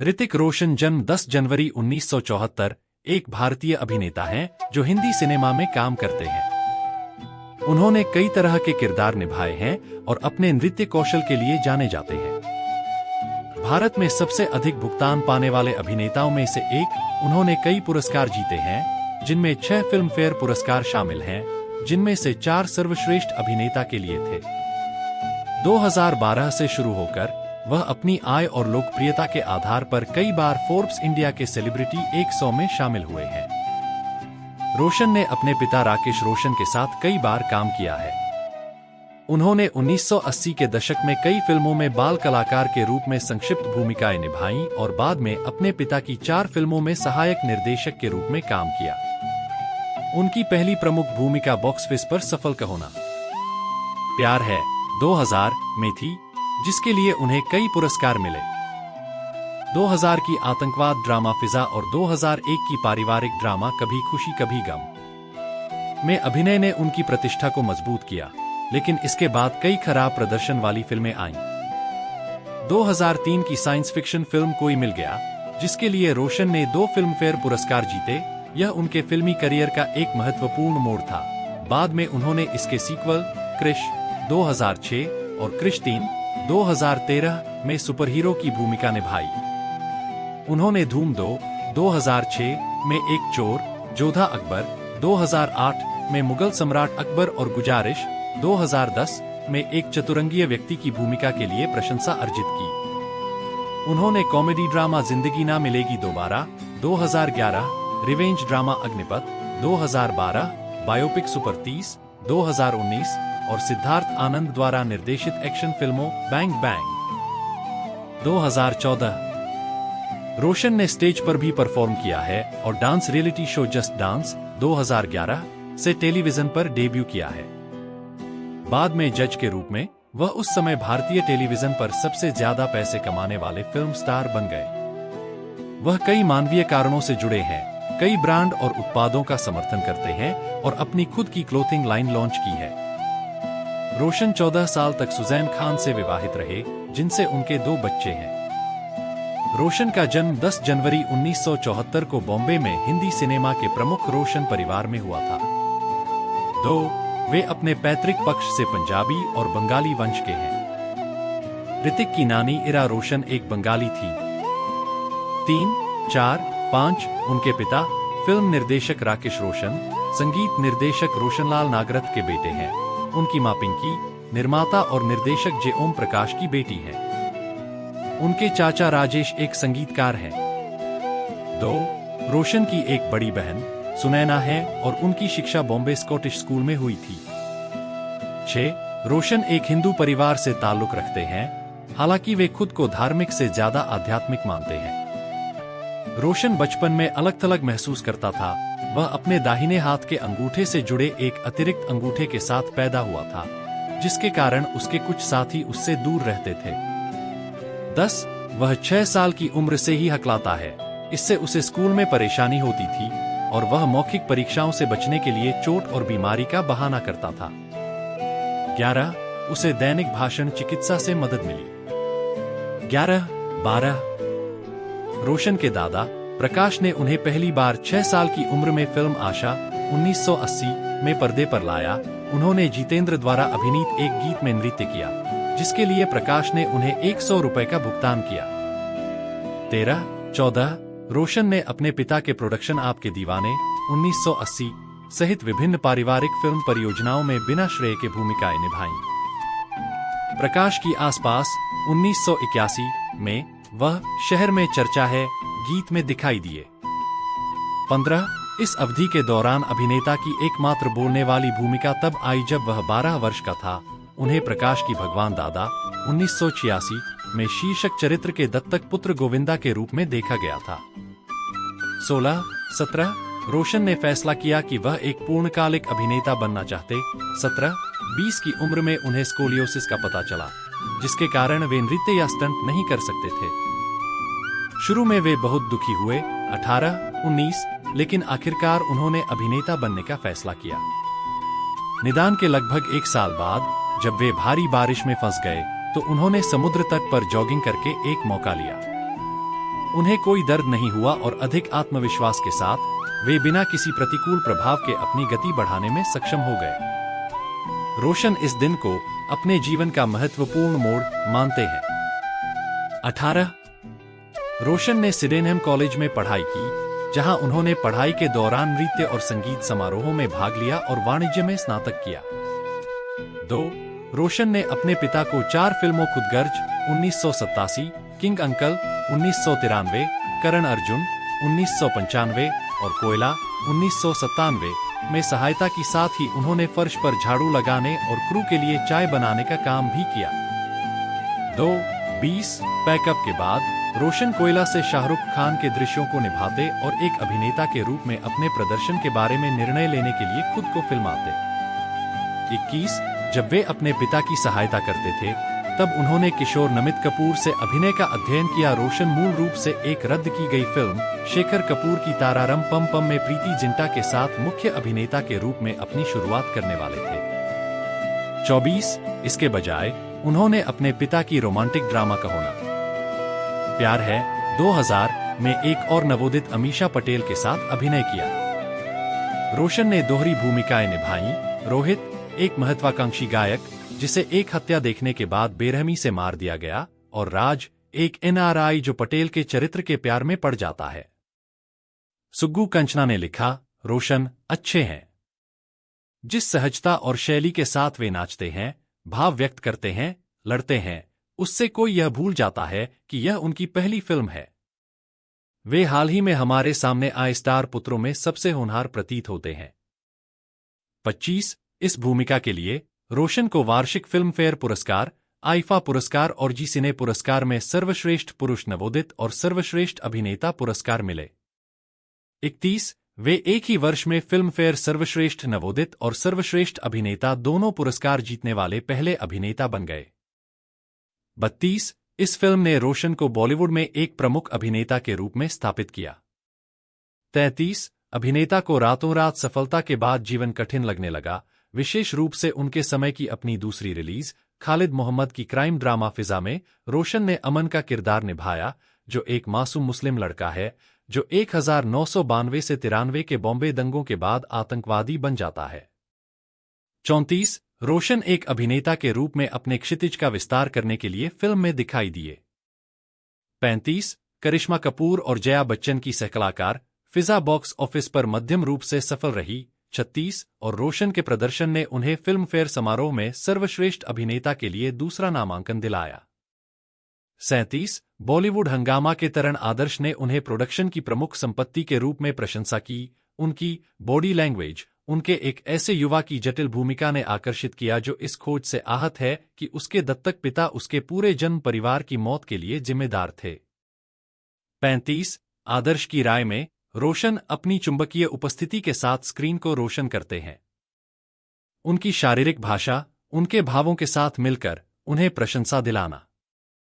ऋतिक रोशन जन्म 10 जनवरी 1974 एक भारतीय अभिनेता हैं जो हिंदी सिनेमा में काम करते हैं। उन्होंने कई तरह के किरदार निभाए हैं और अपने नृत्य कौशल के लिए जाने जाते हैं। भारत में सबसे अधिक भुगतान पाने वाले अभिनेताओं में से एक, उन्होंने कई पुरस्कार जीते हैं, जिनमें 6 फिल्म फेयर पुरस्कार शामिल हैं, जिनमें से 4 सर्वश्रेष्ठ अभिनेता के लिए थे। 2012 से शुरू होकर वह अपनी आय और लोकप्रियता के आधार पर कई बार फोर्ब्स इंडिया के सेलिब्रिटी 100 में शामिल हुए हैं। रोशन ने अपने पिता राकेश रोशन के साथ कई बार काम किया है। उन्होंने 1980 के दशक में कई फिल्मों में बाल कलाकार के रूप में संक्षिप्त भूमिकाएं निभाईं और बाद में अपने पिता की 4 फिल्मों में सहायक निर्देशक के रूप में काम किया। उनकी पहली प्रमुख भूमिका बॉक्स ऑफिस पर सफल होना प्यार है 2000 में थी, जिसके लिए उन्हें कई पुरस्कार मिले। 2000 की आतंकवाद ड्रामा फिजा और 2001 की पारिवारिक ड्रामा कभी खुशी कभी गम में अभिनय ने उनकी प्रतिष्ठा को मजबूत किया, लेकिन इसके बाद कई खराब प्रदर्शन वाली फिल्में आईं। 2003 की साइंस फिक्शन फिल्म कोई मिल गया, जिसके लिए रोशन ने 2 फिल्म फेयर पुरस्कार जीते। यह उनके फिल्मी करियर का एक महत्वपूर्ण मोड़ था। बाद में उन्होंने इसके सीक्वल क्रिश 2006 और क्रिश 3 2013 में सुपरहीरो की भूमिका निभाई। उन्होंने धूम 2 2006 में एक चोर, जोधा अकबर 2008 में मुगल सम्राट अकबर और गुजारिश 2010 में एक चतुरंगीय व्यक्ति की भूमिका के लिए प्रशंसा अर्जित की। उन्होंने कॉमेडी ड्रामा जिंदगी ना मिलेगी दोबारा 2011, revenge drama Agneepath 2012, biopic super 30 2019 और सिद्धार्थ आनंद द्वारा निर्देशित एक्शन फिल्मों बैंग बैंग 2014। रोशन ने स्टेज पर भी परफॉर्म किया है और dance reality show just dance 2011 से टेलीविजन पर डेब्यू किया है। बाद में जज के रूप में वह उस समय भारतीय टेलीविजन पर सबसे ज्यादा पैसे कमाने वाले फिल्म स्टार बन गए। वह कई मानवीय कारणों से जुड़े हैं, कई ब्रांड और उत्पादों का समर्थन करते हैं और अपनी खुद की क्लोथिंग लाइन लॉन्च की है। रोशन 14 साल तक सुजैन खान से विवाहित रहे, जिनसे उनके 2 बच्चे हैं। रोशन का जन्म 10 जनवरी 1974 को बॉम्बे में हिंदी सिनेमा के प्रमुख रोशन परिवार में हुआ था। वे अपने पैतृक पक्ष से पंजाबी और बंगाली वंश के हैं। ऋतिक की नानी इरा रोशन एक बंगाली थी। 3, 4, 5 उनके पिता फिल्म निर्देशक राकेश रोशन, संगीत निर्देशक रोशनलाल नागरथ के बेटे हैं। उनकी मां पिंकी निर्माता और निर्देशक जे ओम प्रकाश की बेटी है। उनके चाचा राजेश एक संगीतकार हैं। 2 रोशन की एक बड़ी बहन सुनैना है और उनकी शिक्षा बॉम्बे स्कॉटिश स्कूल में हुई थी। 6 रोशन एक हिंदू परिवार से ताल्लुक रखते हैं, हालांकि वे खुद को धार्मिक से ज्यादा आध्यात्मिक मानते हैं। रोशन बचपन में अलग थलग महसूस करता था। वह अपने दाहिने हाथ के अंगूठे से जुड़े एक अतिरिक्त अंगूठे के साथ पैदा हुआ था, जिसके कारण उसके कुछ साथी उससे दूर रहते थे। 10 वह 6 साल की उम्र से ही हकलाता है। इससे उसे स्कूल में परेशानी होती थी और वह मौखिक परीक्षाओं से बचने के लिए चोट और बीमारी का बहाना करता था। 11 उसे दैनिक भाषण चिकित्सा से मदद मिली। 11-12 रोशन के दादा प्रकाश ने उन्हें पहली बार 6 साल की उम्र में फिल्म आशा 1980 में पर्दे पर लाया। उन्होंने जितेंद्र द्वारा अभिनीत एक गीत में नृत्य किया, जिसके लिए प्रकाश ने उन्हें 100 रुपए का भुगतान किया। 13-14 रोशन ने अपने पिता के प्रोडक्शन आपके दीवाने 1980 सहित विभिन्न पारिवारिक फिल्म परियोजनाओं में बिना श्रेय के भूमिकाएं निभाईं। प्रकाश की आसपास 1981 में वह शहर में चर्चा है गीत में दिखाई दिए। 15 इस अवधि के दौरान अभिनेता की एकमात्र बोलने वाली भूमिका तब आई जब वह 12 वर्ष का था। उन्हें प्रकाश की भगवान दादा 1986 में शीर्षक चरित्र के दत्तक पुत्र गोविंदा के रूप में देखा गया था। 16-17 रोशन ने फैसला किया कि वह एक पूर्णकालिक अभिनेता बनना चाहते। 17-20 की उम्र में उन्हें स्कोलियोसिस का पता चला, जिसके कारण वे नृत्य या स्टंट नहीं कर सकते थे। शुरू में वे बहुत दुखी हुए। 18-19 लेकिन आखिरकार उन्होंने अभिनेता बनने का फैसला किया। निदान के लगभग 1 साल बाद जब वे भारी बारिश में फंस गए तो उन्होंने समुद्र तट पर जॉगिंग करके एक मौका लिया। उन्हें कोई दर्द नहीं हुआ और अधिक आत्मविश्वास के साथ वे बिना किसी प्रतिकूल प्रभाव के अपनी गति बढ़ाने में सक्षम हो गए। रोशन इस दिन को अपने जीवन का महत्वपूर्ण मोड़ मानते हैं। 18 रोशन ने सिडेनहम कॉलेज में पढ़ाई की, जहां उन्होंने पढ़ाई के दौरान नृत्य और संगीत समारोहों में भाग लिया और वाणिज्य में स्नातक किया। 2 रोशन ने अपने पिता को 4 फिल्मों खुदगर्ज 1987, किंग अंकल 1993, करण अर्जुन 1995 और कोयला 1997 में सहायता की, साथ ही उन्होंने फर्श पर झाड़ू लगाने और क्रू के लिए चाय बनाने का काम भी किया। 20 पैकअप के बाद रोशन कोयला से शाहरुख खान के दृश्यों को निभाते और एक अभिनेता के रूप में अपने प्रदर्शन के बारे में निर्णय लेने के लिए खुद को फिल्माते। 21 जब वे अपने पिता की सहायता करते थे, तब उन्होंने किशोर नमित कपूर से अभिनय का अध्ययन किया। रोशन मूल रूप से एक रद्द की गई फिल्म शेखर कपूर की तारारम पम पम में प्रीति जिंटा के साथ मुख्य अभिनेता के रूप में अपनी शुरुआत करने वाले थे। 24 इसके बजाय उन्होंने अपने पिता की रोमांटिक ड्रामा का होना प्यार है 2000 में एक और नवोदित अमीषा पटेल के साथ अभिनय किया। रोशन ने दोहरी भूमिकाएं निभाईं। रोहित, एक महत्वाकांक्षी गायक जिसे एक हत्या देखने के बाद बेरहमी से मार दिया गया, और राज, एक एनआरआई जो पटेल के चरित्र के प्यार में पड़ जाता है। सुग्गू कंचना ने लिखा, रोशन अच्छे हैं। जिस सहजता और शैली के साथ वे नाचते हैं, भाव व्यक्त करते हैं, लड़ते हैं, उससे कोई यह भूल जाता है कि यह उनकी पहली फिल्म है। वे हाल ही में हमारे सामने आए स्टार पुत्रों में सबसे होनहार प्रतीत होते हैं। 25 इस भूमिका के लिए रोशन को वार्षिक फिल्म फेयर पुरस्कार, आईफा पुरस्कार और जी सिने पुरस्कार में सर्वश्रेष्ठ पुरुष नवोदित और सर्वश्रेष्ठ अभिनेता पुरस्कार मिले। 31 वे एक ही वर्ष में फिल्म फेयर सर्वश्रेष्ठ नवोदित और सर्वश्रेष्ठ अभिनेता दोनों पुरस्कार जीतने वाले पहले अभिनेता बन गए। 32 इस फिल्म ने रोशन को बॉलीवुड में एक प्रमुख अभिनेता के रूप में स्थापित किया। 33 अभिनेता को रातों रात सफलता के बाद जीवन कठिन लगने लगा, विशेष रूप से उनके समय की अपनी दूसरी रिलीज खालिद मोहम्मद की क्राइम ड्रामा फिजा में रोशन ने अमन का किरदार निभाया, जो एक मासूम मुस्लिम लड़का है जो 1992 से 93 के बॉम्बे दंगों के बाद आतंकवादी बन जाता है। 34 रोशन एक अभिनेता के रूप में अपने क्षितिज का विस्तार करने के लिए फिल्म में दिखाई दिए। 35 करिश्मा कपूर और जया बच्चन की सहकलाकार फिजा बॉक्स ऑफिस पर मध्यम रूप से सफल रही। 36 और रोशन के प्रदर्शन ने उन्हें फिल्म फेयर समारोह में सर्वश्रेष्ठ अभिनेता के लिए दूसरा नामांकन दिलाया। 37 बॉलीवुड हंगामा के तरण आदर्श ने उन्हें प्रोडक्शन की प्रमुख संपत्ति के रूप में प्रशंसा की। उनकी बॉडी लैंग्वेज उनके एक ऐसे युवा की जटिल भूमिका ने आकर्षित किया जो इस खोज से आहत है कि उसके दत्तक पिता उसके पूरे जन्म परिवार की मौत के लिए जिम्मेदार थे। 35 आदर्श की राय में रोशन अपनी चुंबकीय उपस्थिति के साथ स्क्रीन को रोशन करते हैं। उनकी शारीरिक भाषा उनके भावों के साथ मिलकर उन्हें प्रशंसा दिलाना